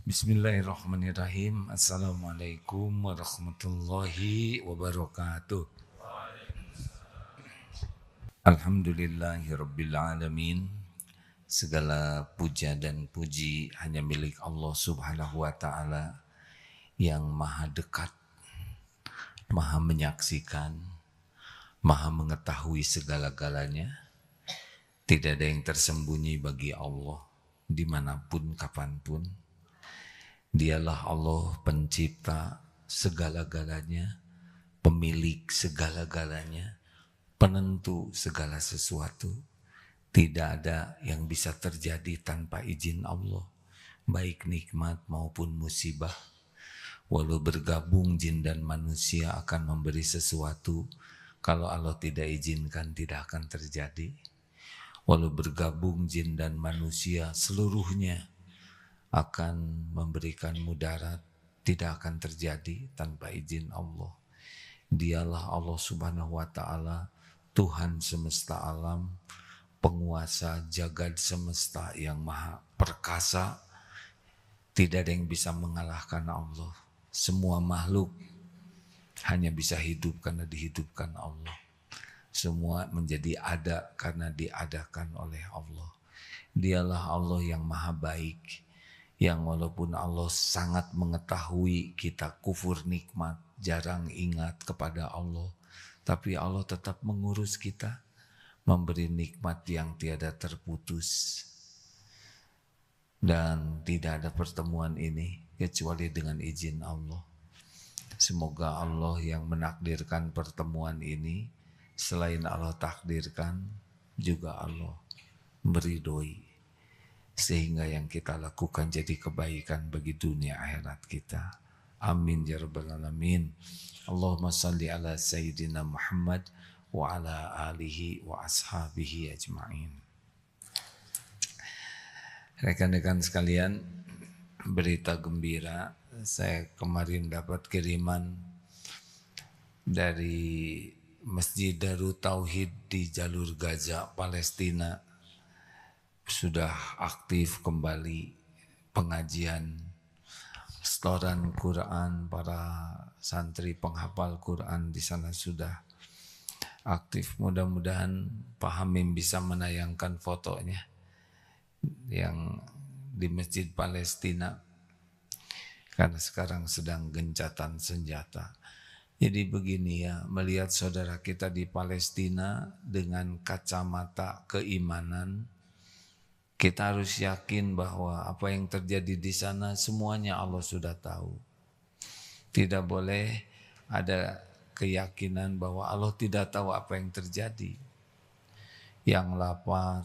Bismillahirrahmanirrahim. Assalamualaikum warahmatullahi wabarakatuh. Alhamdulillahirabbil alamin. Segala puja dan puji hanya milik Allah Subhanahu wa taala yang maha dekat, maha menyaksikan, maha mengetahui segala-galanya. Tidak ada yang tersembunyi bagi Allah dimanapun kapanpun. Dialah Allah pencipta segala-galanya, pemilik segala-galanya, penentu segala sesuatu. Tidak ada yang bisa terjadi tanpa izin Allah, baik nikmat maupun musibah. Walau bergabung jin dan manusia akan memberi sesuatu, kalau Allah tidak izinkan tidak akan terjadi. Walau bergabung jin dan manusia seluruhnya akan memberikan mudarat, tidak akan terjadi tanpa izin Allah. Dialah Allah Subhanahu wa taala, Tuhan semesta alam, penguasa jagad semesta yang maha perkasa. Tidak ada yang bisa mengalahkan Allah. Semua makhluk hanya bisa hidup karena dihidupkan Allah. Semua menjadi ada karena diadakan oleh Allah. Dialah Allah yang maha baik, yang walaupun Allah sangat mengetahui kita kufur nikmat, jarang ingat kepada Allah, tapi Allah tetap mengurus kita, memberi nikmat yang tiada terputus. Dan tidak ada pertemuan ini kecuali dengan izin Allah. Semoga Allah yang menakdirkan pertemuan ini, selain Allah takdirkan, juga Allah meridhoi, sehingga yang kita lakukan jadi kebaikan bagi dunia akhirat kita. Amin ya rabbal alamin. Allahumma salli ala sayyidina Muhammad wa ala alihi wa ashabihi ajma'in. Rekan-rekan sekalian, berita gembira. Saya kemarin dapat kiriman dari Masjid Darut Tauhid di jalur Gaza, Palestina. Sudah aktif kembali pengajian, setoran Quran, para santri penghafal Quran di sana sudah aktif. Mudah-mudahan Pak Hamim bisa menayangkan fotonya yang di Masjid Palestina, karena sekarang sedang gencatan senjata. Jadi begini ya, melihat saudara kita di Palestina dengan kacamata keimanan, kita harus yakin bahwa apa yang terjadi di sana semuanya Allah sudah tahu. Tidak boleh ada keyakinan bahwa Allah tidak tahu apa yang terjadi. Yang lapar,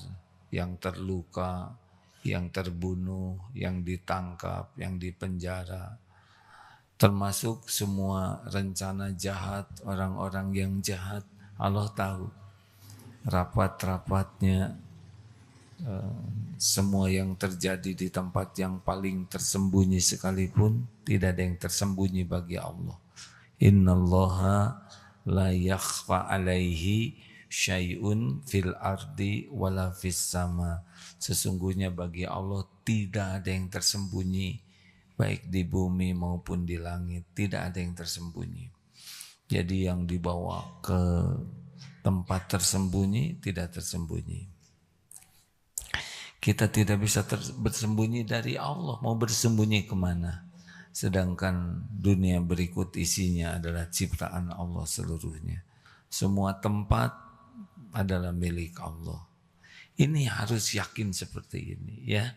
yang terluka, yang terbunuh, yang ditangkap, yang dipenjara, termasuk semua rencana jahat, orang-orang yang jahat, Allah tahu. Rapat-rapatnya, semua yang terjadi di tempat yang paling tersembunyi sekalipun, tidak ada yang tersembunyi bagi Allah. Innallaha la yakhfa alaihi syai'un fil ardi wala fis sama. Sesungguhnya bagi Allah tidak ada yang tersembunyi, baik di bumi maupun di langit, tidak ada yang tersembunyi. Jadi yang dibawa ke tempat tersembunyi tidak tersembunyi. Kita tidak bisa bersembunyi dari Allah. Mau bersembunyi kemana? Sedangkan dunia berikut isinya adalah ciptaan Allah seluruhnya. Semua tempat adalah milik Allah. Ini harus yakin seperti ini ya.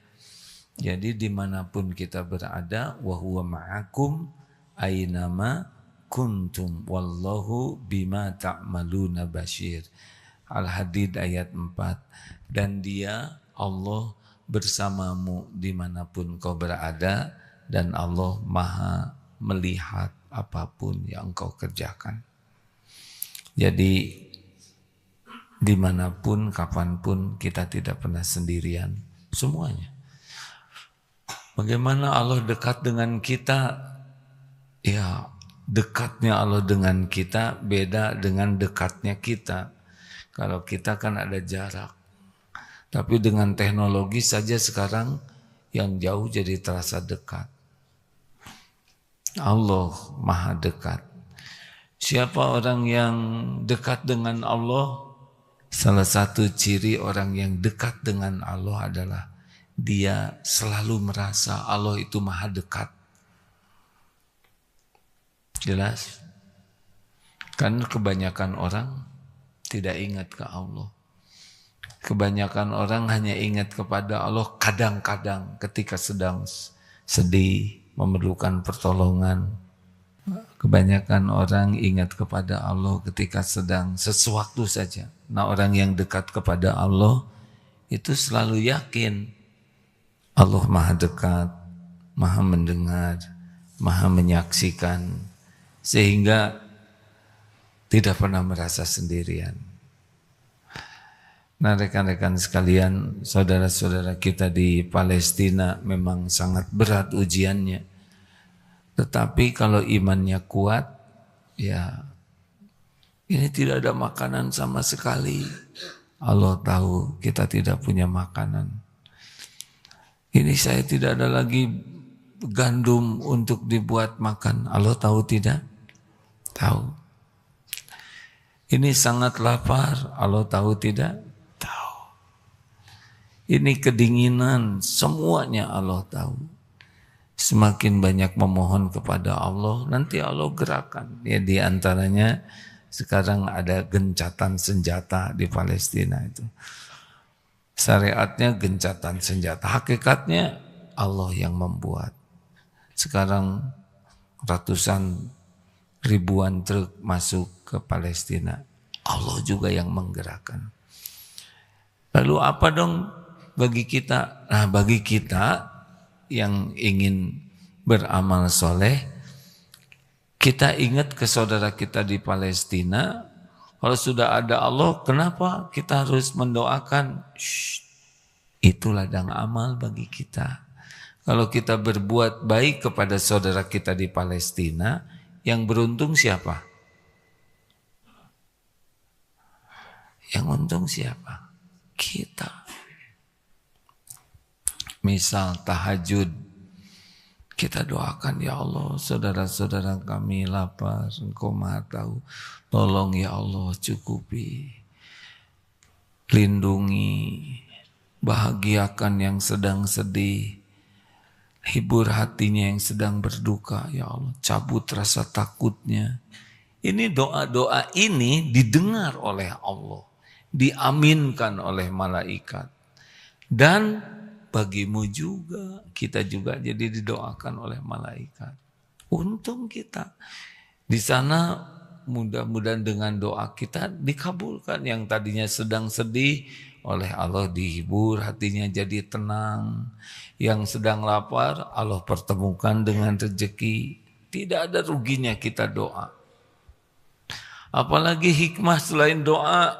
Jadi dimanapun kita berada, wa huwa ma'akum aynama kuntum wallahu bima ta'maluna basyir. Al-Hadid ayat 4. Dan dia Allah bersamamu dimanapun kau berada, dan Allah maha melihat apapun yang kau kerjakan. Jadi dimanapun, kapanpun, kita tidak pernah sendirian, semuanya. Bagaimana Allah dekat dengan kita? Ya, dekatnya Allah dengan kita beda dengan dekatnya kita. Kalau kita kan ada jarak. Tapi dengan teknologi saja sekarang yang jauh jadi terasa dekat. Allah maha dekat. Siapa orang yang dekat dengan Allah? Salah satu ciri orang yang dekat dengan Allah adalah dia selalu merasa Allah itu maha dekat. Jelas? Kan kebanyakan orang tidak ingat ke Allah. Kebanyakan orang hanya ingat kepada Allah kadang-kadang ketika sedang sedih, memerlukan pertolongan. Kebanyakan orang ingat kepada Allah ketika sedang sesuatu saja. Nah, orang yang dekat kepada Allah itu selalu yakin Allah maha dekat, maha mendengar, maha menyaksikan, sehingga tidak pernah merasa sendirian. Nah, rekan-rekan sekalian, saudara-saudara kita di Palestina memang sangat berat ujiannya. Tetapi kalau imannya kuat, ya ini tidak ada makanan sama sekali. Allah tahu kita tidak punya makanan. Ini saya tidak ada lagi gandum untuk dibuat makan. Allah tahu tidak? Tahu. Ini sangat lapar. Allah tahu tidak? Tahu. Ini kedinginan. Semuanya Allah tahu. Semakin banyak memohon kepada Allah, nanti Allah gerakan. Ya, di antaranya sekarang ada gencatan senjata di Palestina itu. Syariatnya gencatan senjata, hakikatnya Allah yang membuat. Sekarang ratusan ribuan truk masuk ke Palestina. Allah juga yang menggerakkan. Lalu apa dong bagi kita? Nah, bagi kita yang ingin beramal soleh, kita ingat ke saudara kita di Palestina. Kalau sudah ada Allah, kenapa kita harus mendoakan? Itu ladang amal bagi kita. Kalau kita berbuat baik kepada saudara kita di Palestina, yang beruntung siapa? Yang untung siapa? Kita. Misal tahajud, kita doakan, ya Allah, saudara-saudara kami lapar, Engkau maha tahu, tolong ya Allah cukupi, lindungi, bahagiakan yang sedang sedih, hibur hatinya yang sedang berduka, ya Allah, cabut rasa takutnya. Ini doa-doa ini didengar oleh Allah, diaminkan oleh malaikat, dan bagimu juga, kita juga jadi didoakan oleh malaikat. Untung kita di sana, mudah-mudahan dengan doa kita dikabulkan. Yang tadinya sedang sedih, oleh Allah dihibur, hatinya jadi tenang. Yang sedang lapar, Allah pertemukan dengan rezeki. Tidak ada ruginya kita doa. Apalagi hikmah selain doa,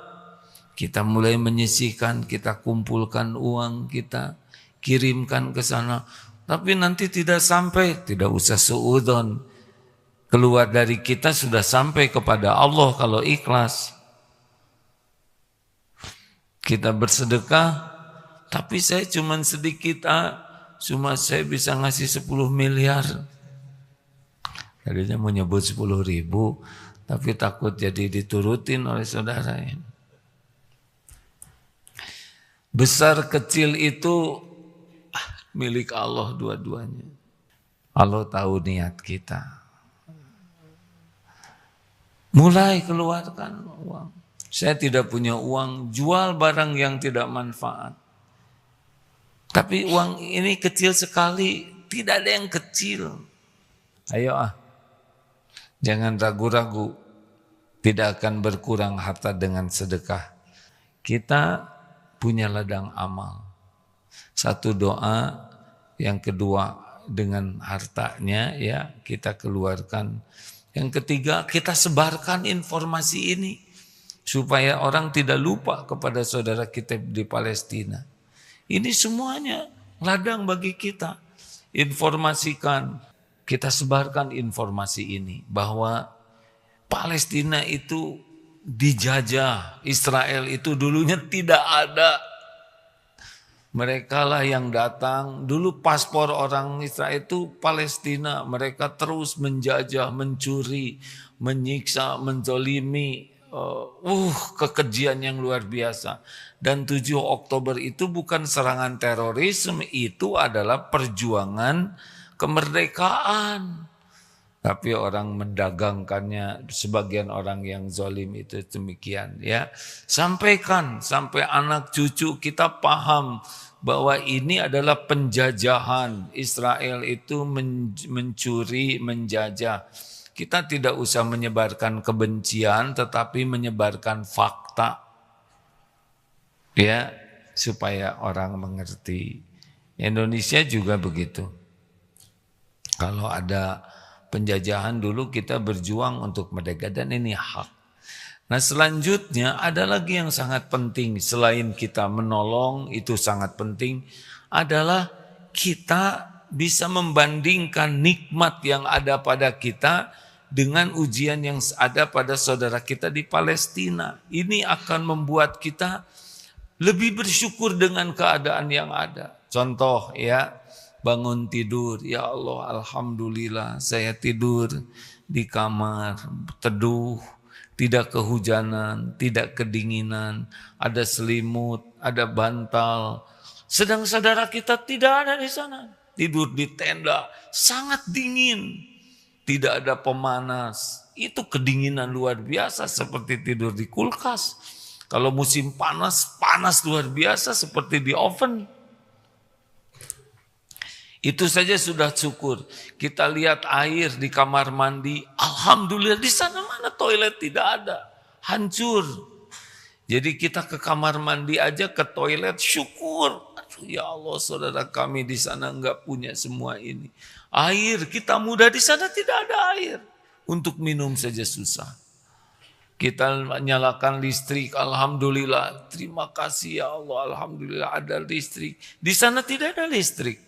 kita mulai menyisihkan, kita kumpulkan uang kita, kirimkan ke sana, tapi nanti tidak sampai, tidak usah suudzon. Keluar dari kita sudah sampai kepada Allah kalau ikhlas. Kita bersedekah, tapi saya cuma sedikit, cuma saya bisa ngasih 10 miliar. Tadinya mau nyebut 10.000, tapi takut jadi diturutin oleh saudara. Besar kecil itu milik Allah dua-duanya. Allah tahu niat kita. Mulai keluarkan uang. Saya tidak punya uang, jual barang yang tidak manfaat. Tapi uang ini kecil sekali, tidak ada yang kecil. Ayo jangan ragu-ragu. Tidak akan berkurang harta dengan sedekah. Kita punya ladang amal. Satu doa, yang kedua dengan hartanya ya kita keluarkan. Yang ketiga, kita sebarkan informasi ini supaya orang tidak lupa kepada saudara kita di Palestina. Ini semuanya ladang bagi kita. Informasikan, kita sebarkan informasi ini bahwa Palestina itu dijajah, Israel itu dulunya tidak ada. Mereka lah yang datang. Dulu paspor orang Israel itu Palestina. Mereka terus menjajah, mencuri, menyiksa, menzolimi. Kekejian yang luar biasa. Dan 7 Oktober itu bukan serangan terorisme, itu adalah perjuangan kemerdekaan. Tapi orang mendagangkannya, sebagian orang yang zalim itu demikian ya. Sampaikan sampai anak cucu kita paham bahwa ini adalah penjajahan. Israel itu mencuri, menjajah. Kita tidak usah menyebarkan kebencian, tetapi menyebarkan fakta. Ya, supaya orang mengerti. Indonesia juga begitu. Kalau ada penjajahan dulu kita berjuang untuk merdeka dan ini hak. Nah selanjutnya ada lagi yang sangat penting selain kita menolong itu sangat penting adalah kita bisa membandingkan nikmat yang ada pada kita dengan ujian yang ada pada saudara kita di Palestina. Ini akan membuat kita lebih bersyukur dengan keadaan yang ada. Contoh ya, bangun tidur, ya Allah alhamdulillah saya tidur di kamar, teduh, tidak kehujanan, tidak kedinginan, ada selimut, ada bantal. Sedang saudara kita tidak ada di sana, tidur di tenda, sangat dingin, tidak ada pemanas. Itu kedinginan luar biasa seperti tidur di kulkas. Kalau musim panas, panas luar biasa seperti di oven. Itu saja sudah syukur. Kita lihat air di kamar mandi, alhamdulillah di sana mana toilet tidak ada, hancur. Jadi kita ke kamar mandi aja, ke toilet syukur. Aduh, ya Allah saudara kami di sana enggak punya semua ini. Air kita muda di sana tidak ada air. Untuk minum saja susah. Kita nyalakan listrik, alhamdulillah. Terima kasih ya Allah, alhamdulillah ada listrik. Di sana tidak ada listrik.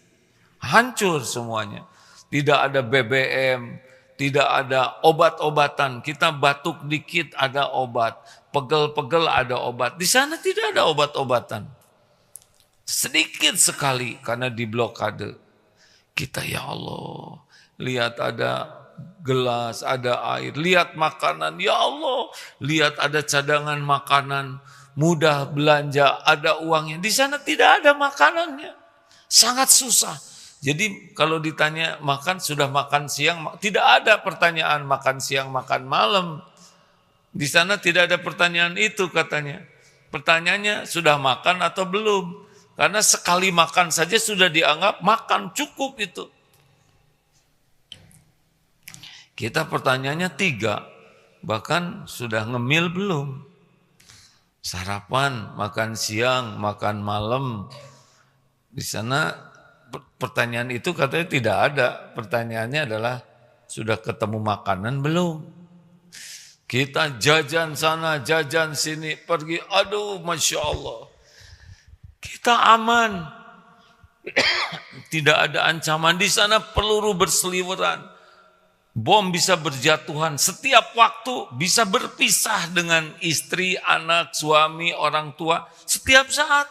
Hancur semuanya. Tidak ada BBM, tidak ada obat-obatan. Kita batuk dikit ada obat, pegel-pegel ada obat. Di sana tidak ada obat-obatan. Sedikit sekali karena diblokade. Kita ya Allah, lihat ada gelas, ada air, lihat makanan, ya Allah, lihat ada cadangan makanan, mudah belanja, ada uangnya. Di sana tidak ada makanannya, sangat susah. Jadi kalau ditanya makan, sudah makan siang, tidak ada pertanyaan makan siang, makan malam. Di sana tidak ada pertanyaan itu katanya. Pertanyaannya sudah makan atau belum? Karena sekali makan saja sudah dianggap makan, cukup itu. Kita pertanyaannya 3, bahkan sudah ngemil belum? Sarapan, makan siang, makan malam. Di sana pertanyaan itu katanya tidak ada. Pertanyaannya adalah sudah ketemu makanan belum? Kita jajan sana, jajan sini, pergi. Aduh, Masya Allah. Kita aman. Tidak ada ancaman. Di sana peluru berseliweran. Bom bisa berjatuhan. Setiap waktu bisa berpisah dengan istri, anak, suami, orang tua. Setiap saat.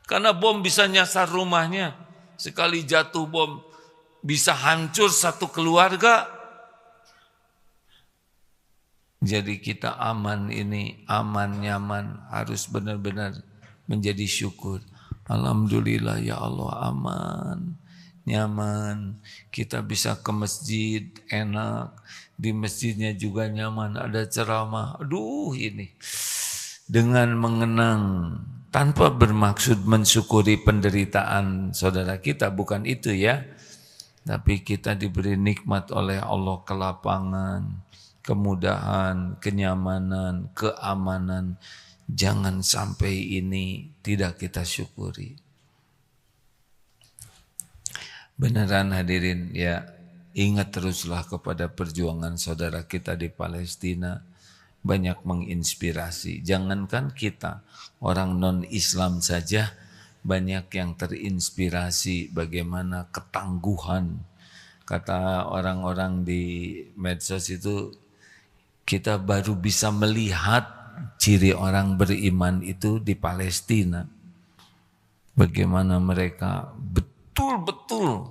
Karena bom bisa nyasar rumahnya. Sekali jatuh bom bisa hancur satu keluarga. Jadi kita aman ini, aman, nyaman. Harus benar-benar menjadi syukur. Alhamdulillah ya Allah aman, nyaman. Kita bisa ke masjid enak. Di masjidnya juga nyaman, ada ceramah. Aduh ini. Dengan mengenang tanpa bermaksud mensyukuri penderitaan saudara kita, bukan itu ya. Tapi kita diberi nikmat oleh Allah kelapangan, kemudahan, kenyamanan, keamanan. Jangan sampai ini tidak kita syukuri. Beneran hadirin ya, ingat teruslah kepada perjuangan saudara kita di Palestina. Banyak menginspirasi. Jangankan kita, orang non-Islam saja banyak yang terinspirasi bagaimana ketangguhan. Kata orang-orang di medsos itu, kita baru bisa melihat ciri orang beriman itu di Palestina. Bagaimana mereka betul-betul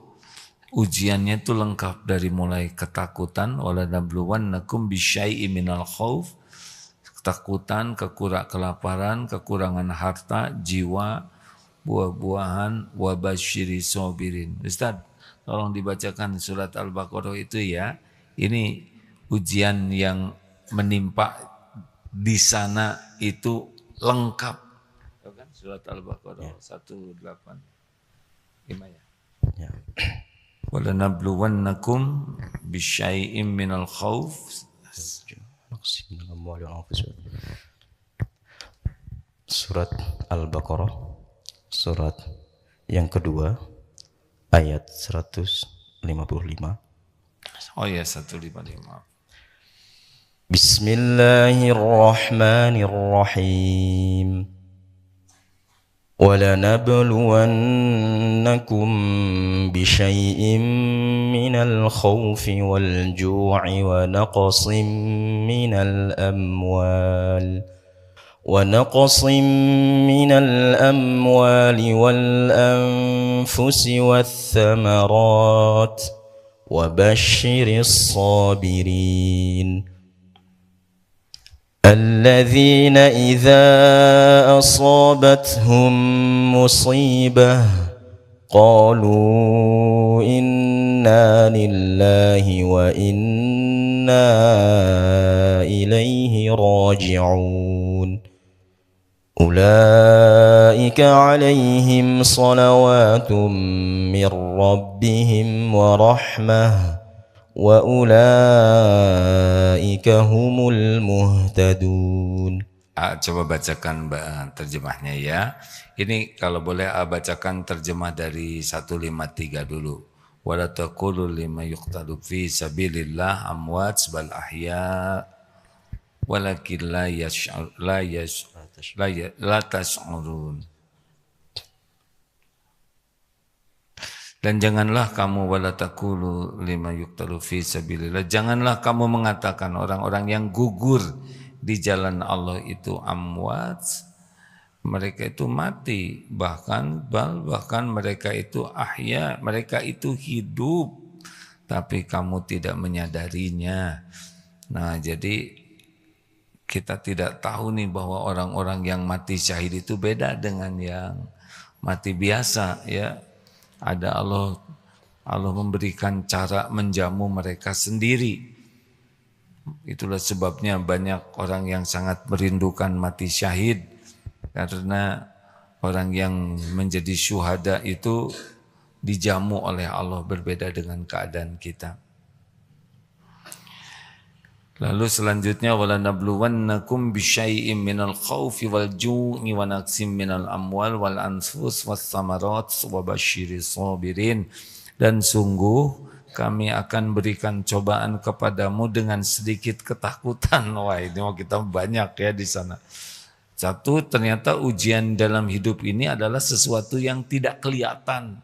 ujiannya itu lengkap dari mulai ketakutan, wala nabluwannakum bisyai'im minal khauf, ketakutan, kelaparan, kekurangan harta, jiwa, buah-buahan, wabasyiri sobirin. Ustaz, tolong dibacakan surat Al-Baqarah itu ya. Ini ujian yang menimpa di sana itu lengkap. Kan surat Al-Baqarah 185 ya. Ya. Wala nabluwannakum bisyai'im minal khauf. Surat Al-Baqarah, surat yang kedua, ayat 155. Oh ya, 155. Bismillahirrahmanirrahim. وَلَنَبْلُوَنَّكُمْ بِشَيْءٍ مِّنَ الْخَوْفِ وَالْجُوعِ وَنَقْصٍ مِّنَ الْأَمْوَالِ وَالْأَنفُسِ وَالثَّمَرَاتِ وَبَشِّرِ الصَّابِرِينَ الذين إذا أصابتهم مصيبة قالوا إنا لله وإنا إليه راجعون أولئك عليهم صلوات من ربهم ورحمة wa ulaika humul muhtadun. Coba bacakan terjemahnya ya. Ini kalau boleh bacakan terjemah dari 153 dulu. Wala taqulu lima yuqtalu fi sabilillah amwat bal ahya walakin la tash'urun. Dan janganlah kamu wala taqulu lima yuqtalu fi sabilillah, janganlah kamu mengatakan orang-orang yang gugur di jalan Allah itu amwat, mereka itu mati, bahkan mereka itu ahya, mereka itu hidup tapi kamu tidak menyadarinya. Nah, jadi kita tidak tahu nih bahwa orang-orang yang mati syahid itu beda dengan yang mati biasa ya. Ada Allah memberikan cara menjamu mereka sendiri. Itulah sebabnya banyak orang yang sangat merindukan mati syahid, karena orang yang menjadi syuhada itu dijamu oleh Allah, berbeda dengan keadaan kita. Lalu selanjutnya wala nabluwannakum bisyai'im minal khaufi wal ju'i wa naqsim minal amwal wal anfus was samarat wa basyiris sabirin. Dan sungguh kami akan berikan cobaan kepadamu dengan sedikit ketakutan. Wah, ini mau kita banyak ya di sana. Satu, ternyata ujian dalam hidup ini adalah sesuatu yang tidak kelihatan,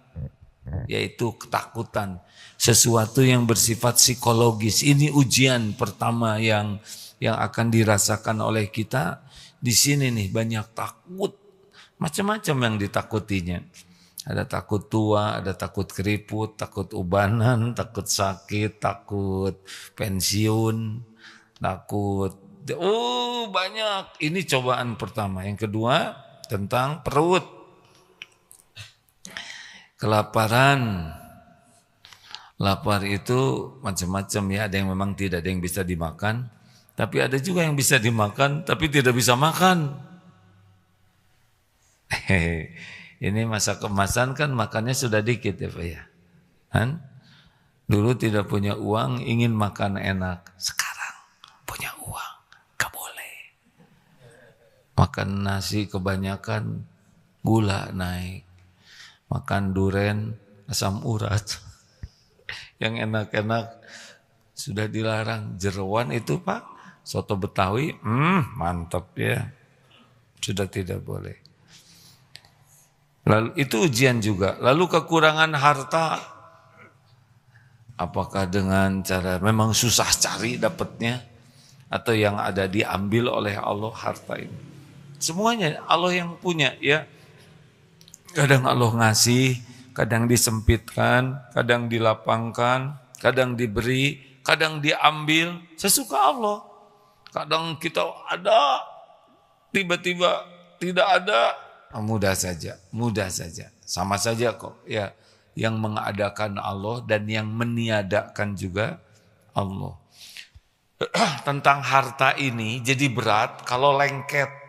yaitu ketakutan. Sesuatu yang bersifat psikologis. Ini ujian pertama yang akan dirasakan oleh kita. Di sini nih banyak takut, macam-macam yang ditakutinya. Ada takut tua, ada takut keriput, takut ubanan, takut sakit, takut pensiun, takut banyak. Ini cobaan pertama. Yang kedua tentang perut, kelaparan. Lapar itu macam-macam ya, ada yang memang tidak, ada yang bisa dimakan, tapi ada juga yang bisa dimakan tapi tidak bisa makan. Ini masa kemasan kan makannya sudah dikit ya Pak ya. Kan? Dulu tidak punya uang ingin makan enak, sekarang punya uang gak boleh. Makan nasi kebanyakan gula naik, makan duren asam urat. Yang enak-enak sudah dilarang. Jeroan itu Pak, soto Betawi, mantap ya, sudah tidak boleh. Lalu itu ujian juga. Lalu kekurangan harta, apakah dengan cara memang susah cari dapatnya, atau yang ada diambil oleh Allah harta ini? Semuanya Allah yang punya ya. Kadang Allah ngasih, kadang disempitkan, kadang dilapangkan, kadang diberi, kadang diambil, sesuka Allah. Kadang kita ada, tiba-tiba tidak ada, mudah saja, sama saja kok. Ya, yang mengadakan Allah dan yang meniadakan juga Allah. Tentang harta ini jadi berat kalau lengket.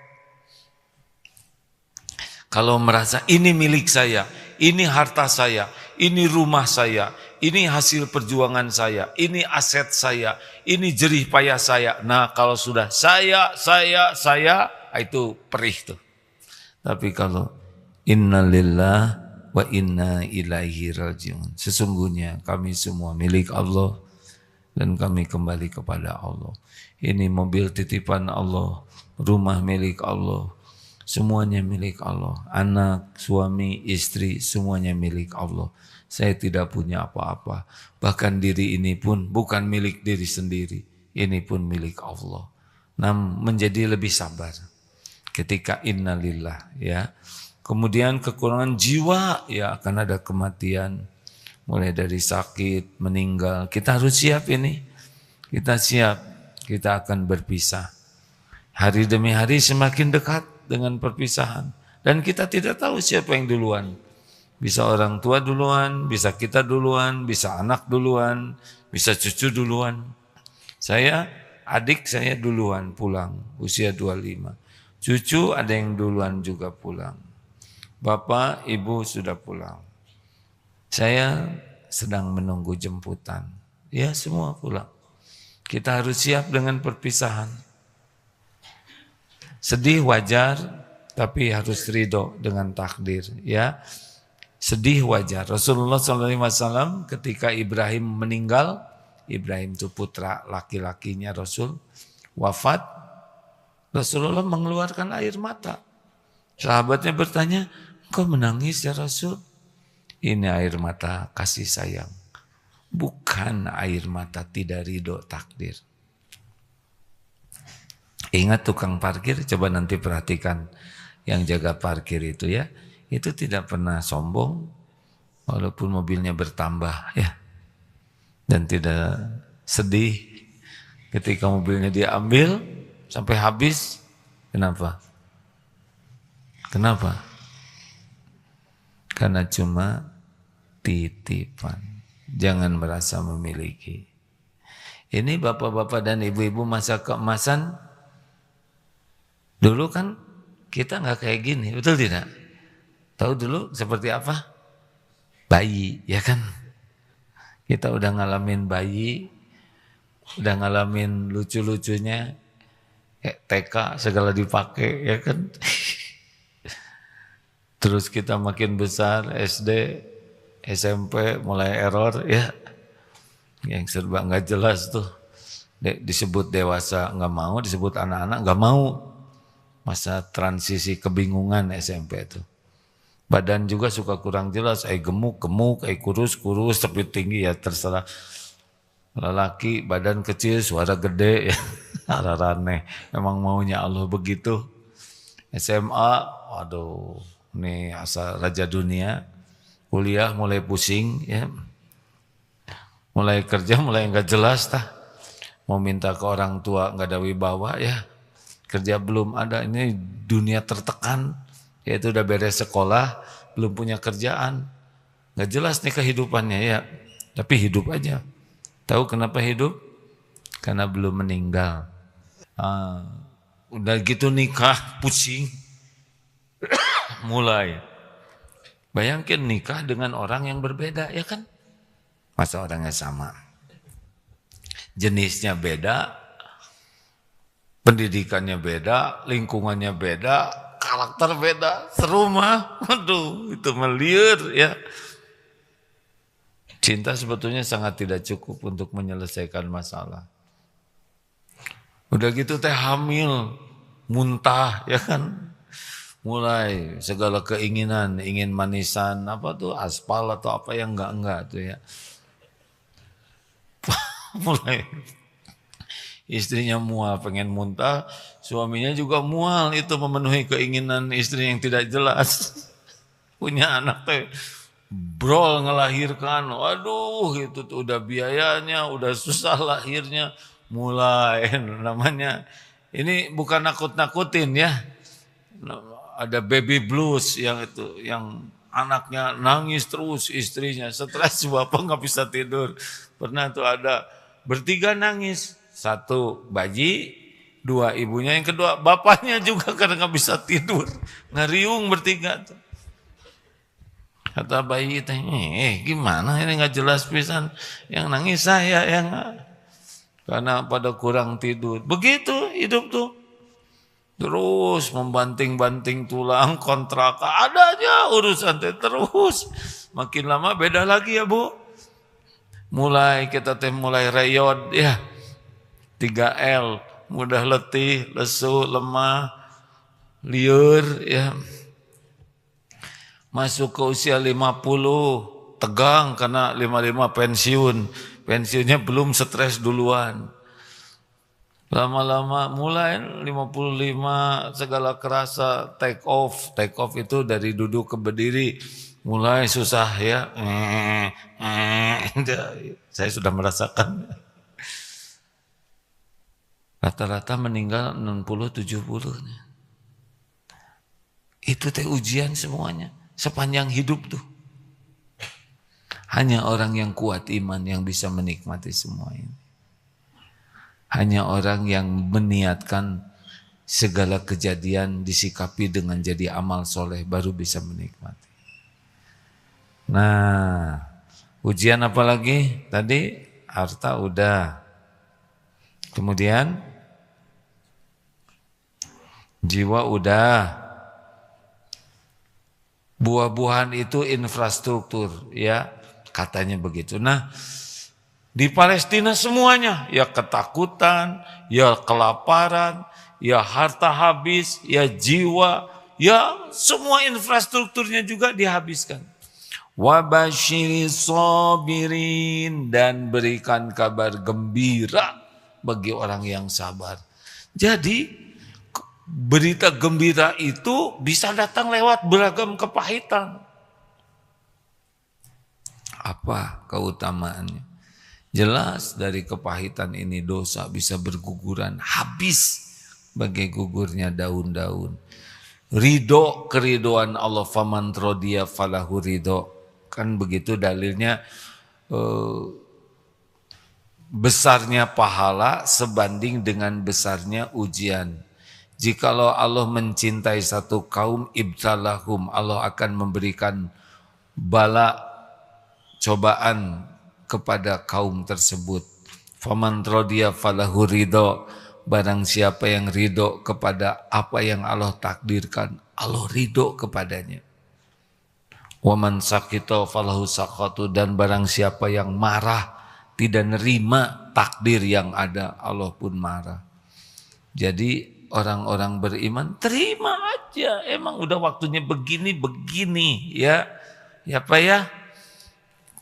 Kalau merasa ini milik saya, ini harta saya, ini rumah saya, ini hasil perjuangan saya, ini aset saya, ini jerih payah saya. Nah, kalau sudah saya, itu perih tuh. Tapi kalau innalillah wa inna ilaihi rajiun. Sesungguhnya kami semua milik Allah dan kami kembali kepada Allah. Ini mobil titipan Allah, rumah milik Allah. Semuanya milik Allah. Anak, suami, istri, semuanya milik Allah. Saya tidak punya apa-apa. Bahkan diri ini pun bukan milik diri sendiri. Ini pun milik Allah. Menjadi lebih sabar ketika innalillah, ya. Kemudian kekurangan jiwa, ya, akan ada kematian. Mulai dari sakit, meninggal. Kita harus siap ini. Kita siap. Kita akan berpisah. Hari demi hari semakin dekat dengan perpisahan. Dan kita tidak tahu siapa yang duluan. Bisa orang tua duluan, bisa kita duluan, bisa anak duluan, bisa cucu duluan. Adik saya duluan pulang, usia 25. Cucu ada yang duluan juga pulang. Bapak, ibu sudah pulang. Saya sedang menunggu jemputan. Ya, semua pulang. Kita harus siap dengan perpisahan. Sedih wajar, tapi harus ridho dengan takdir, ya. Sedih wajar. Rasulullah SAW ketika Ibrahim meninggal, Ibrahim itu putra laki-lakinya Rasul, wafat, Rasulullah mengeluarkan air mata. Sahabatnya bertanya, kok menangis ya Rasul? Ini air mata kasih sayang, bukan air mata tidak ridho takdir. Ingat tukang parkir, coba nanti perhatikan yang jaga parkir itu, ya. Itu tidak pernah sombong walaupun mobilnya bertambah, ya. Dan tidak sedih ketika mobilnya diambil sampai habis. Kenapa? Karena cuma titipan. Jangan merasa memiliki. Ini bapak-bapak dan ibu-ibu masa keemasan. Dulu kan kita nggak kayak gini, betul tidak? Tahu dulu seperti apa? Bayi, ya kan? Kita udah ngalamin bayi, udah ngalamin lucu-lucunya, kayak TK segala dipakai, ya kan? Terus kita makin besar, SD, SMP mulai error, ya. Yang serba nggak jelas tuh. Disebut dewasa nggak mau, disebut anak-anak nggak mau. Masa transisi kebingungan SMP itu. Badan juga suka kurang jelas, gemuk, kurus, tapi tinggi, ya terserah. Lelaki badan kecil, suara gede, ya. Ararane, memang maunya Allah begitu. SMA, waduh, nih asal raja dunia. Kuliah mulai pusing, ya. Mulai kerja mulai nggak jelas tah. Mau minta ke orang tua nggak ada wibawa, ya. Kerja belum ada, ini dunia tertekan, yaitu udah beres sekolah, belum punya kerjaan, nggak jelas nih kehidupannya, ya. Tapi hidup aja. Tahu kenapa hidup? Karena belum meninggal. Udah gitu nikah, pusing, mulai. Bayangkan nikah dengan orang yang berbeda, ya kan? Masa orangnya sama? Jenisnya beda, pendidikannya beda, lingkungannya beda, karakter beda, serumah. Waduh, itu meliur, ya. Cinta sebetulnya sangat tidak cukup untuk menyelesaikan masalah. Udah gitu teh hamil, muntah, ya kan. Mulai segala keinginan, ingin manisan, apa tuh, aspal atau apa yang enggak tuh, ya. Mulai istrinya mual, pengen muntah, suaminya juga mual, itu memenuhi keinginan istri yang tidak jelas. punya anak teh brol ngelahirkan, waduh itu tuh udah biayanya, udah susah lahirnya, mulai namanya ini bukan nakut-nakutin ya, ada baby blues yang itu, yang anaknya nangis terus, istrinya stres, bapak nggak bisa tidur. Pernah tuh ada bertiga nangis, satu bayi, dua ibunya, yang kedua bapaknya juga karena nggak bisa tidur, ngeriung bertiga tuh. Kata bayi teh, gimana ini nggak jelas pisan, yang nangis saya yang karena pada kurang tidur. Begitu hidup tuh. Terus membanting-banting tulang, kontrak, ada aja urusan teh terus. Makin lama beda lagi ya Bu. Mulai kita teh mulai reyot ya. 3L, mudah letih, lesu, lemah, liur ya. Masuk ke usia 50, tegang karena 55 pensiun. Pensiunnya belum stres duluan. Lama-lama mulai 55 segala kerasa take off. Take off itu dari duduk ke berdiri. Mulai susah ya. Saya sudah merasakan. Rata-rata meninggal 60-70. Itu teh ujian semuanya. Sepanjang hidup tuh. Hanya orang yang kuat iman yang bisa menikmati semua ini. Hanya orang yang meniatkan segala kejadian disikapi dengan jadi amal soleh baru bisa menikmati. Nah, ujian apa lagi? Tadi harta udah. Kemudian jiwa udah. Buah-buahan itu infrastruktur, ya katanya begitu. Nah, di Palestina semuanya, ya ketakutan, ya kelaparan, ya harta habis, ya jiwa, ya semua infrastrukturnya juga dihabiskan. Wabashiris sabirin, dan berikan kabar gembira bagi orang yang sabar. Jadi berita gembira itu bisa datang lewat beragam kepahitan. Apa keutamaannya? Jelas dari kepahitan ini dosa bisa berguguran, habis bagai gugurnya daun-daun. Ridho, keridoan Allah, faman rodiya falahu ridho. Kan begitu dalilnya, besarnya pahala sebanding dengan besarnya ujian. Jikalau Allah mencintai satu kaum, ibtalahum, Allah akan memberikan bala, cobaan kepada kaum tersebut. Faman rodiya falahu ridho, barang siapa yang ridho kepada apa yang Allah takdirkan, Allah ridho kepadanya. Waman sakito falahu sakhatu, dan barang siapa yang marah, tidak nerima takdir yang ada, Allah pun marah. Jadi orang-orang beriman terima aja, emang udah waktunya begini ya. Ya Pak ya,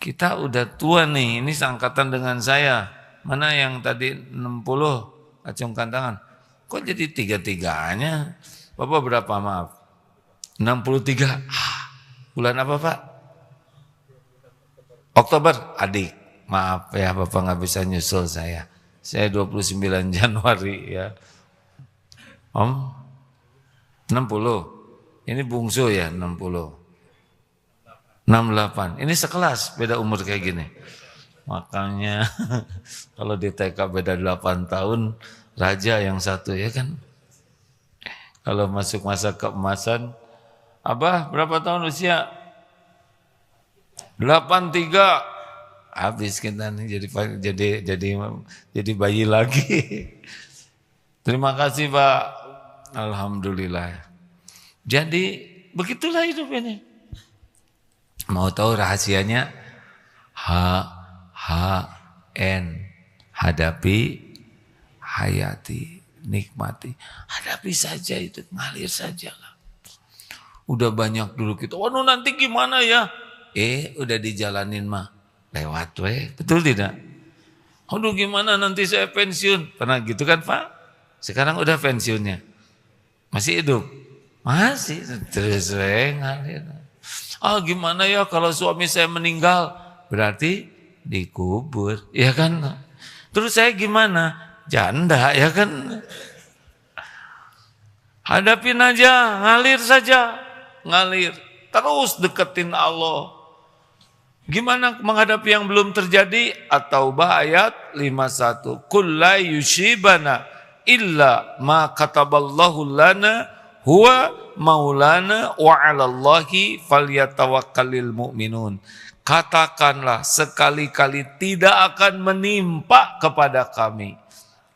kita udah tua nih, ini seangkatan dengan saya. Mana yang tadi 60, acungkan tangan. Kok jadi tiga-tiganya? Bapak berapa maaf? 63. Bulan apa Pak? Oktober, adik. Maaf ya Bapak nggak bisa nyusul saya. Saya 29 Januari ya. Om 60. Ini bungsu ya 60. 68. Ini sekelas beda umur kayak gini. Makanya kalau di TK beda 8 tahun, raja yang satu ya kan. Kalau masuk masa keemasan, Abah berapa tahun usia? 83. Habis kita nih jadi bayi lagi. Terima kasih Pak. Alhamdulillah. Jadi begitulah hidup ini. Mau tahu rahasianya? HN, hadapi, hayati, nikmati. Hadapi saja itu, ngalir saja lah. Udah banyak dulu kita, waduh nanti gimana ya? Udah dijalanin mah, lewat weh, betul tidak? Aduh gimana nanti saya pensiun? Pernah gitu kan Pak? Sekarang udah pensiunnya. Masih hidup? Masih, terus ngalir. Ah gimana ya kalau suami saya meninggal? Berarti dikubur, ya kan? Terus saya gimana? Janda, ya kan? Hadapin aja, ngalir saja, ngalir. Terus deketin Allah. Gimana menghadapi yang belum terjadi? At-Taubah ayat 51. Qul la yusibana illa ma kataballahu lana huwa maulana wa 'alallahi falyatawakkalul mu'minun. Katakanlah sekali-kali tidak akan menimpa kepada kami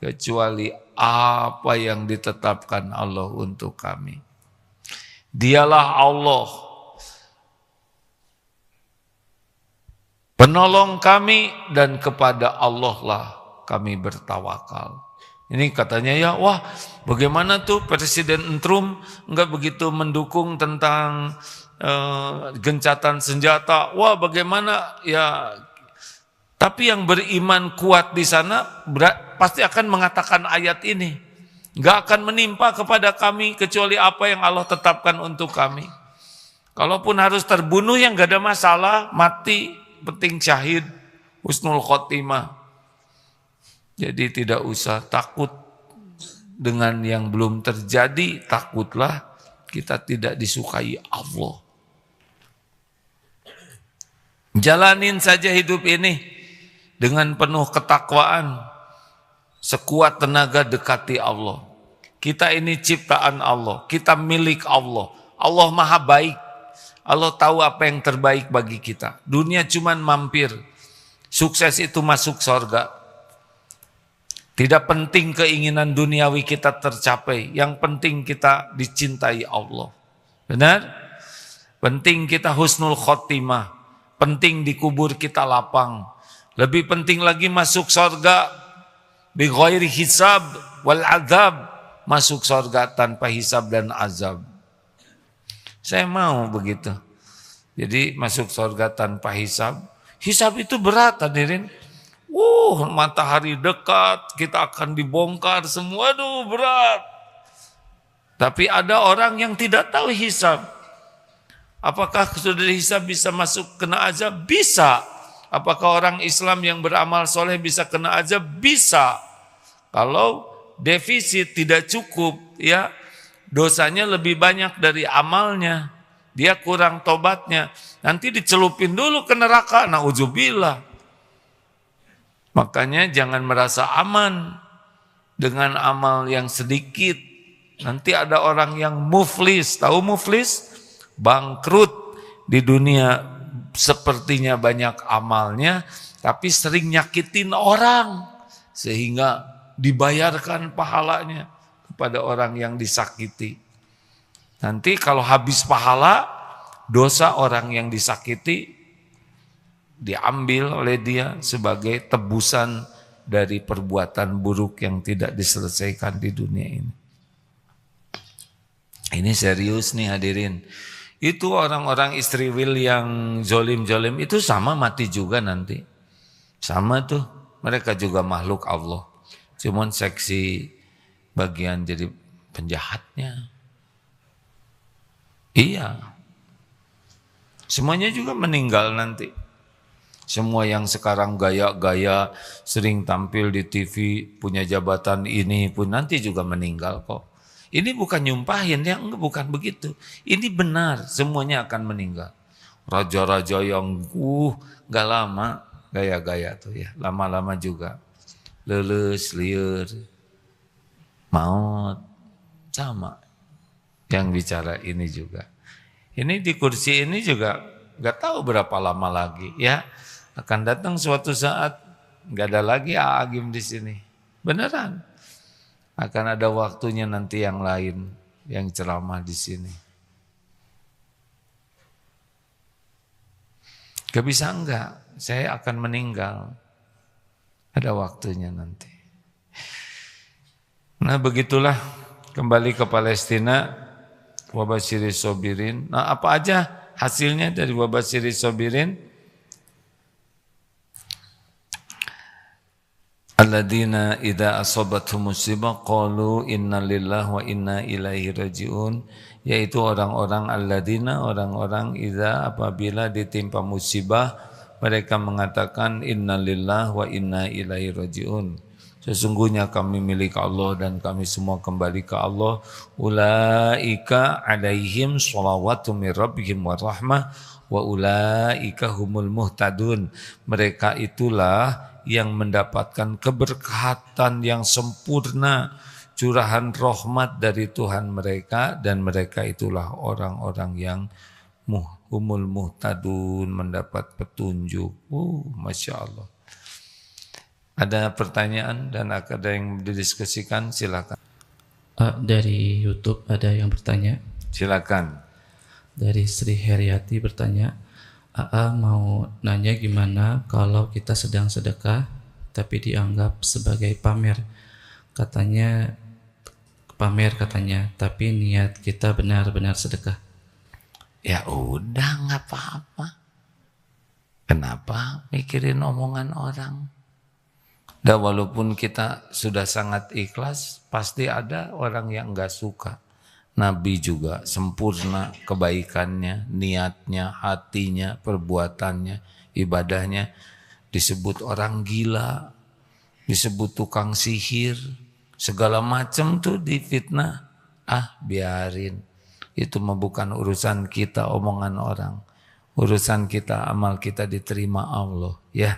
kecuali apa yang ditetapkan Allah untuk kami. Dialah Allah penolong kami dan kepada Allah lah kami bertawakal. Ini katanya ya, wah bagaimana tuh Presiden Trump enggak begitu mendukung tentang gencatan senjata. Wah bagaimana ya, tapi yang beriman kuat di sana pasti akan mengatakan ayat ini. Enggak akan menimpa kepada kami kecuali apa yang Allah tetapkan untuk kami. Kalaupun harus terbunuh yang enggak ada masalah, mati, penting syahid, husnul khotimah. Jadi tidak usah takut dengan yang belum terjadi, takutlah kita tidak disukai Allah. Jalanin saja hidup ini dengan penuh ketakwaan, sekuat tenaga dekati Allah. Kita ini ciptaan Allah, kita milik Allah. Allah maha baik, Allah tahu apa yang terbaik bagi kita. Dunia cuman mampir, sukses itu masuk surga. Tidak penting keinginan duniawi kita tercapai, yang penting kita dicintai Allah. Benar? Penting kita husnul khotimah, penting dikubur kita lapang. Lebih penting lagi masuk surga bi ghairi hisab wal azab, masuk surga tanpa hisab dan azab. Saya mau begitu. Jadi masuk surga tanpa hisab. Hisab itu berat hadirin. Matahari dekat, kita akan dibongkar semua, aduh berat. Tapi ada orang yang tidak tahu hisab. Apakah sudah dihisab bisa masuk kena azab? Bisa. Apakah orang Islam yang beramal soleh bisa kena azab? Bisa. Kalau defisit tidak cukup, ya dosanya lebih banyak dari amalnya, dia kurang tobatnya, nanti dicelupin dulu ke neraka, na'udzubillah. Makanya jangan merasa aman dengan amal yang sedikit. Nanti ada orang yang muflis, tahu muflis? Bangkrut di dunia, sepertinya banyak amalnya, tapi sering nyakitin orang, sehingga dibayarkan pahalanya kepada orang yang disakiti. Nanti kalau habis pahala, dosa orang yang disakiti diambil oleh dia sebagai tebusan dari perbuatan buruk yang tidak diselesaikan di dunia ini. Ini serius nih hadirin. Itu orang-orang Istriwil yang zolim-zolim itu sama mati juga nanti. Sama tuh, mereka juga makhluk Allah. Cuman seksi bagian jadi penjahatnya. Iya. Semuanya juga meninggal nanti. Semua yang sekarang gaya-gaya sering tampil di TV, punya jabatan ini pun nanti juga meninggal kok. Ini bukan nyumpahin, ya enggak, bukan begitu. Ini benar, semuanya akan meninggal. Raja-raja yang gak lama gaya-gaya tuh ya, lama-lama juga lulus, liur, maut, sama. Yang bicara ini juga. Ini di kursi ini juga gak tahu berapa lama lagi ya. Akan datang suatu saat nggak ada lagi Agim di sini. Beneran. Akan ada waktunya nanti yang lain yang ceramah di sini. Gak bisa enggak, saya akan meninggal. Ada waktunya nanti. Nah begitulah, kembali ke Palestina, wabashiri sobirin. Nah apa aja hasilnya dari wabashiri sobirin? alladzina idza asabatuhum musibah qalu inna lillahi wa inna ilaihi rajiun, yaitu orang-orang alladzina, orang-orang idza apabila ditimpa musibah mereka mengatakan inna lillahi wa inna ilaihi rajiun, sesungguhnya kami milik Allah dan kami semua kembali ke Allah. Ulaika alaihim shalawatu mir rabbihim wa rahmah wa ulaika humul muhtadun, mereka itulah yang mendapatkan keberkatan yang sempurna, curahan rahmat dari Tuhan mereka, dan mereka itulah orang-orang yang humul muhtadun, mendapat petunjuk. Masya Allah. Ada pertanyaan dan ada yang didiskusikan, silakan. Dari YouTube ada yang bertanya. Silakan. Dari Sri Heriati bertanya, AA mau nanya gimana kalau kita sedang sedekah tapi dianggap sebagai pamer. Katanya pamer katanya, tapi niat kita benar-benar sedekah. Ya udah, nggak apa-apa. Kenapa mikirin omongan orang? Dan walaupun kita sudah sangat ikhlas, pasti ada orang yang nggak suka. Nabi juga sempurna kebaikannya, niatnya, hatinya, perbuatannya, ibadahnya. Disebut orang gila, disebut tukang sihir, segala macam tuh difitnah. Biarin. Itu mah bukan urusan kita, omongan orang. Urusan kita, amal kita diterima Allah, ya.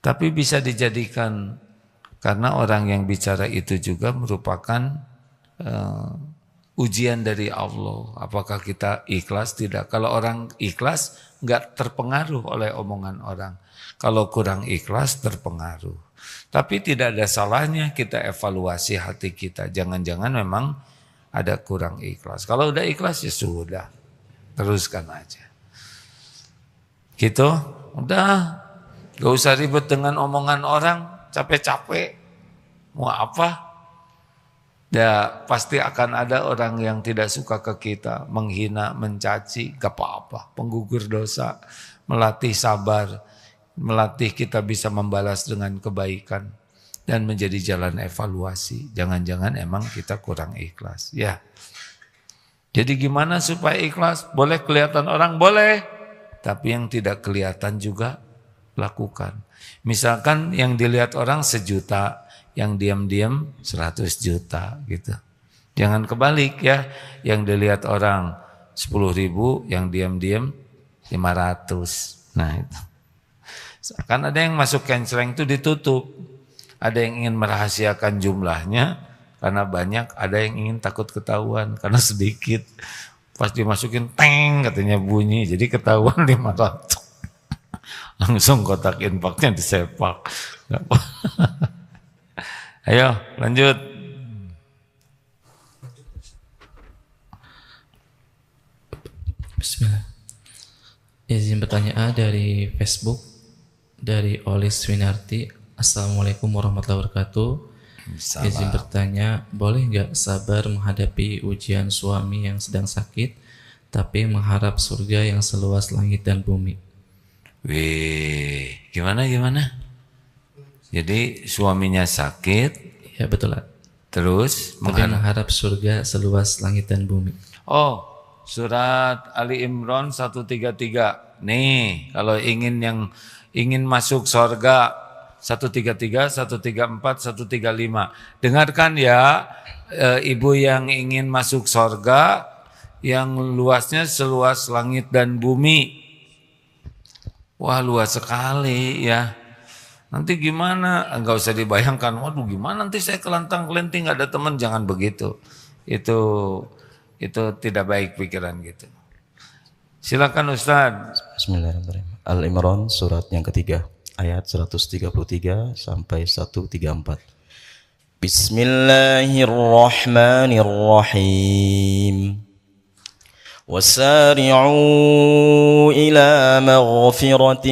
Tapi bisa dijadikan, karena orang yang bicara itu juga merupakan ujian dari Allah. Apakah kita ikhlas? Tidak. Kalau orang ikhlas nggak terpengaruh oleh omongan orang. Kalau kurang ikhlas terpengaruh. Tapi tidak ada salahnya kita evaluasi hati kita. Jangan-jangan memang ada kurang ikhlas. Kalau udah ikhlas ya sudah, teruskan aja. Gitu, udah, gak usah ribet dengan omongan orang, capek-capek. Mau apa? Ya pasti akan ada orang yang tidak suka ke kita, menghina, mencaci, gak apa-apa. Penggugur dosa, melatih sabar, melatih kita bisa membalas dengan kebaikan dan menjadi jalan evaluasi. Jangan-jangan emang kita kurang ikhlas, ya. Jadi gimana supaya ikhlas? Boleh kelihatan orang, boleh. Tapi yang tidak kelihatan juga lakukan. Misalkan yang dilihat orang 1 juta, yang diam-diam 100 juta gitu. Jangan kebalik ya, yang dilihat orang 10.000, yang diam-diam 500. Nah itu. Kan ada yang masuk canceleng itu ditutup. Ada yang ingin merahasiakan jumlahnya karena banyak, ada yang ingin takut ketahuan karena sedikit. Pas dimasukin teng katanya bunyi, jadi ketahuan 500. Langsung kotak infaknya disepak. Ayo lanjut. Bismillah. Izin bertanya dari Facebook, dari Olis Winarti. Assalamualaikum warahmatullahi wabarakatuh. Salam. Izin bertanya, boleh nggak sabar menghadapi ujian suami yang sedang sakit, tapi mengharap surga yang seluas langit dan bumi? Wih, gimana? Jadi suaminya sakit. Ya betul lah. Terus mengharap surga seluas langit dan bumi. Oh, surat Ali Imran 133. Nih, kalau ingin masuk surga 133, 134, 135. Dengarkan ya, ibu yang ingin masuk surga yang luasnya seluas langit dan bumi. Wah, luas sekali ya. Nanti gimana? Enggak usah dibayangkan. Waduh, gimana nanti saya kelantang-kelinting nggak ada teman? Jangan begitu. Itu tidak baik pikiran gitu. Silakan Ustaz. Bismillahirrahmanirrahim. Al-Imran surat yang ketiga ayat 133 sampai 134. Bismillahirrahmanirrahim. وسارعوا إلى مغفرة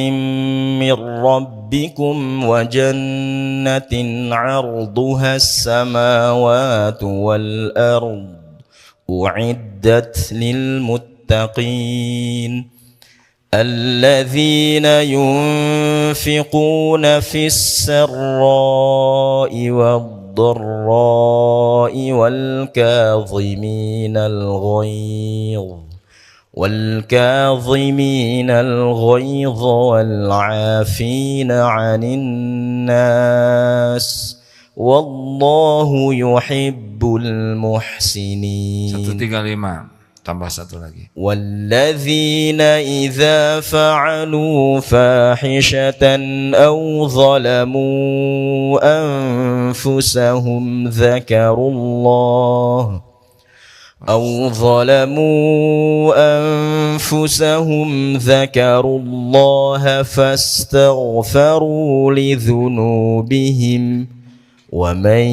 من ربكم وجنة عرضها السماوات والأرض أعدت للمتقين الذين ينفقون في السراء والضراء والكاظمين الغيظ والعافين عن الناس والله يحب المحسنين. 135 tambah satu lagi. والذين إذا فعلوا فاحشة أو ظلموا أنفسهم ذكروا الله فاستغفروا لذنوبهم ومن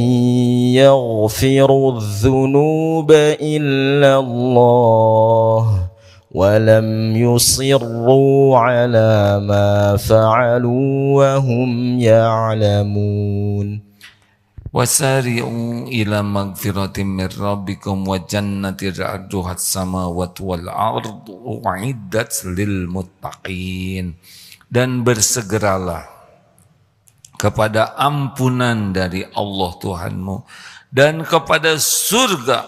يغفر الذنوب إلا الله ولم يصروا على ما فعلوا وهم يعلمون. Wasari'u ila magfiratin min rabbikum wa jannatin 'arduha as-samawati wal ardu u'iddat lil muttaqin. Dan bersegeralah kepada ampunan dari Allah Tuhanmu dan kepada surga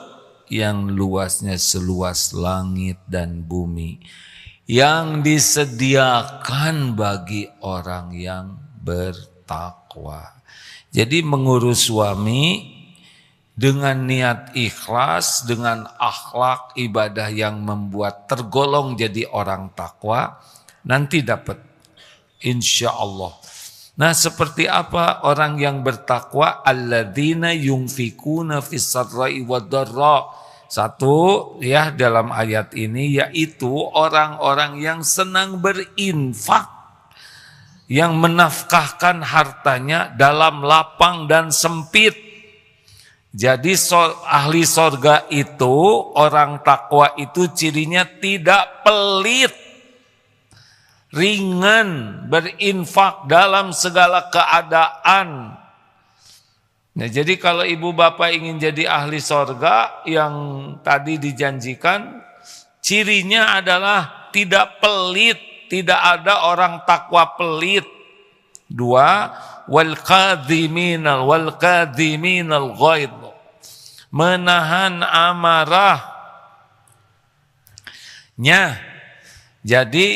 yang luasnya seluas langit dan bumi, yang disediakan bagi orang yang bertakwa. Jadi mengurus suami dengan niat ikhlas, dengan akhlak ibadah yang membuat tergolong jadi orang takwa, nanti dapat insya Allah. Nah, seperti apa orang yang bertakwa? Alladzina yunfikuna fis sarra'i wad dharra. Satu ya dalam ayat ini yaitu orang-orang yang senang berinfak, yang menafkahkan hartanya dalam lapang dan sempit. Jadi ahli sorga itu, orang takwa itu cirinya tidak pelit, ringan berinfak dalam segala keadaan. Nah, jadi kalau ibu bapak ingin jadi ahli sorga yang tadi dijanjikan, cirinya adalah tidak pelit. Tidak ada orang takwa pelit. 2, wal kadhiminal ghaidh, menahan amarahnya. Jadi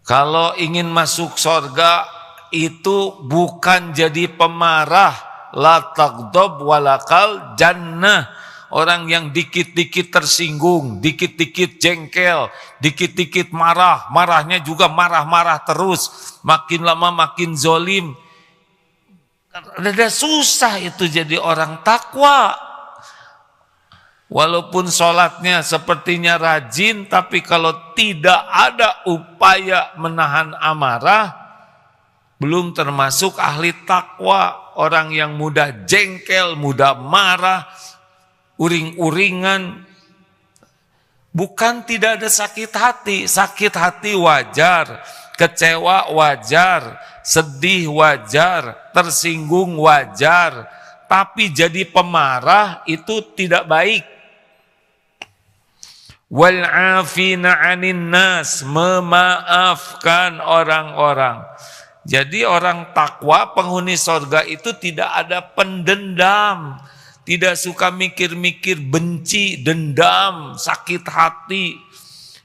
kalau ingin masuk surga itu bukan jadi pemarah, la taghdab walakal jannah. Orang yang dikit-dikit tersinggung, dikit-dikit jengkel, dikit-dikit marah, marahnya juga marah-marah terus, makin lama makin zolim. Rada susah itu jadi orang takwa. Walaupun sholatnya sepertinya rajin, tapi kalau tidak ada upaya menahan amarah, belum termasuk ahli takwa. Orang yang mudah jengkel, mudah marah, uring-uringan. Bukan tidak ada sakit hati wajar, kecewa wajar, sedih wajar, tersinggung wajar, tapi jadi pemarah itu tidak baik. Wal 'afina 'anin nas, memaafkan orang-orang. Jadi orang takwa penghuni surga itu tidak ada pendendam. Tidak suka mikir-mikir benci, dendam, sakit hati,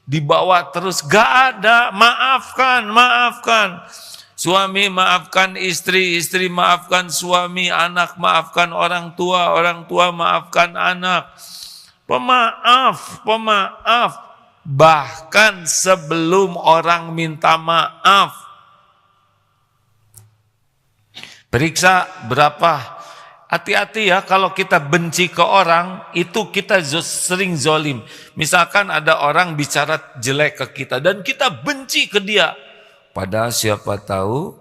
dibawa terus. Gak ada, maafkan. Suami maafkan istri, istri maafkan suami, anak maafkan orang tua maafkan anak. Pemaaf. Bahkan sebelum orang minta maaf. Periksa berapa. Hati-hati ya, kalau kita benci ke orang, itu kita sering zolim. Misalkan ada orang bicara jelek ke kita, dan kita benci ke dia. Padahal siapa tahu,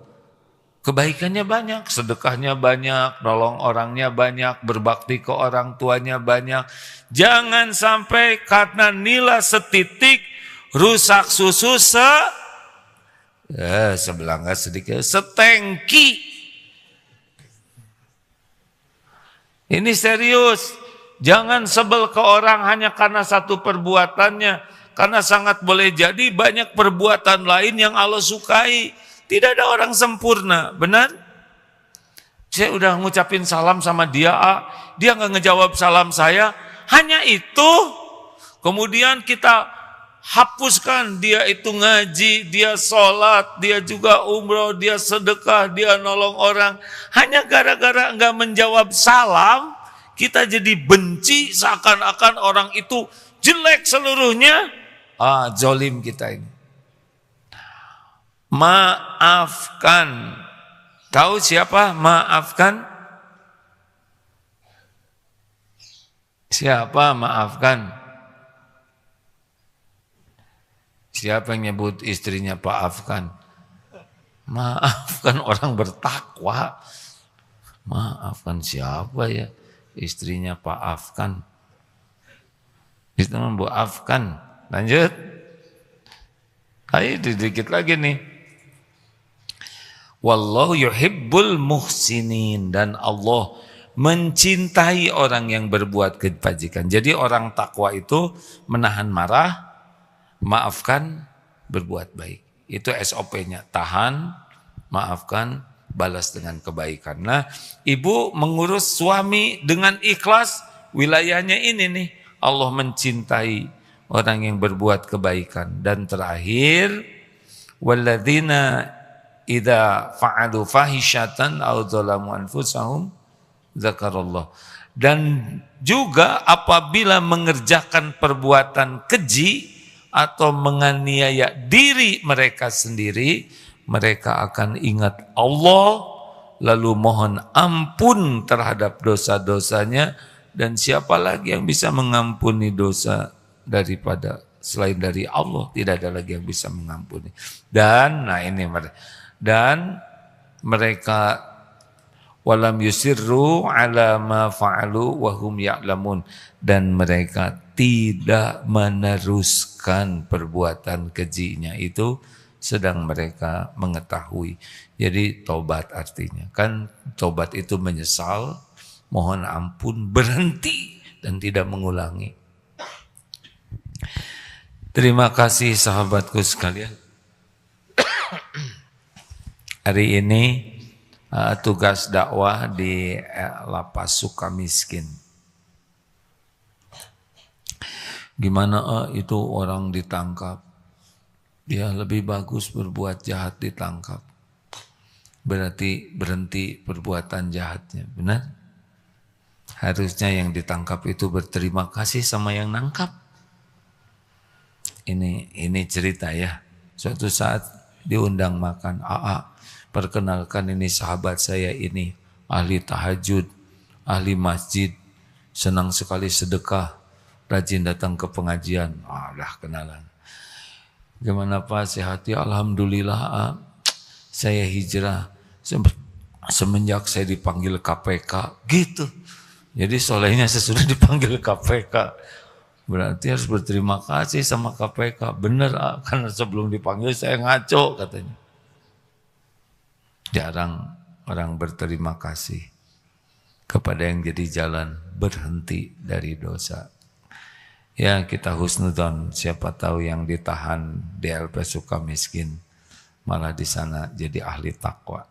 kebaikannya banyak, sedekahnya banyak, nolong orangnya banyak, berbakti ke orang tuanya banyak. Jangan sampai karena nilai setitik, rusak susu sebelangga sedikit, setengki. Ini serius. Jangan sebel ke orang hanya karena satu perbuatannya. Karena sangat boleh jadi banyak perbuatan lain yang Allah sukai. Tidak ada orang sempurna, benar? Saya udah ngucapin salam sama dia, dia nggak ngejawab salam saya. Hanya itu, kemudian kita hapuskan dia itu ngaji, dia sholat, dia juga umroh, dia sedekah, dia nolong orang. Hanya gara-gara enggak menjawab salam, kita jadi benci seakan-akan orang itu jelek seluruhnya. Zolim kita ini. Maafkan. Tahu siapa maafkan? Siapa maafkan? Siapa yang nyebut istrinya Pak Afkan? Maafkan orang bertakwa. Maafkan siapa ya? Istrinya Pak Afkan. Itu Bu Afkan. Lanjut. Ayo dikit lagi nih. Wallahu yuhibbul muhsinin. Dan Allah mencintai orang yang berbuat kebajikan. Jadi orang takwa itu menahan marah, maafkan, berbuat baik. Itu SOP-nya. Tahan, maafkan, balas dengan kebaikan. Nah, ibu mengurus suami dengan ikhlas, wilayahnya ini nih. Allah mencintai orang yang berbuat kebaikan. Dan terakhir, walladzina idza fa'alu fahishatan aw dzalamu anfusahum dzakarallah. Dan juga apabila mengerjakan perbuatan keji atau menganiaya diri mereka sendiri, mereka akan ingat Allah, lalu mohon ampun terhadap dosa-dosanya. Dan siapa lagi yang bisa mengampuni dosa daripada selain dari Allah? Tidak ada lagi yang bisa mengampuni. Dan mereka walam yusirru ala ma fa'alu wa hum ya'lamun, dan mereka tidak meneruskan perbuatan kejinya itu sedang mereka mengetahui. Jadi tobat artinya kan, tobat itu menyesal, mohon ampun, berhenti dan tidak mengulangi. Terima kasih sahabatku sekalian. Hari ini tugas dakwah di Lapas Sukamiskin. Gimana itu orang ditangkap? Dia lebih bagus berbuat jahat ditangkap. Berarti berhenti perbuatan jahatnya, benar? Harusnya yang ditangkap itu berterima kasih sama yang nangkap. Ini cerita ya. Suatu saat diundang makan, perkenalkan ini sahabat saya ini, ahli tahajud, ahli masjid, senang sekali sedekah, rajin datang ke pengajian. Dah kenalan. Gimana Pak, sehat ya? Alhamdulillah, saya hijrah semenjak saya dipanggil KPK, gitu. Jadi solehnya sesudah dipanggil KPK. Berarti harus berterima kasih sama KPK. Bener, karena sebelum dipanggil saya ngaco katanya. Jarang orang berterima kasih kepada yang jadi jalan berhenti dari dosa. Ya, kita husnudzon, siapa tahu yang ditahan di LP Sukamiskin malah di sana jadi ahli takwa.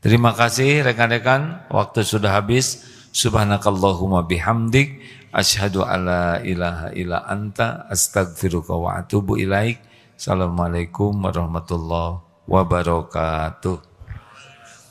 Terima kasih rekan-rekan, waktu sudah habis. Subhanakallahumma bihamdik, asyhadu alla ilaha illa anta, astaghfiruka wa atubu ilaik. Assalamualaikum warahmatullahi wabarakatuh.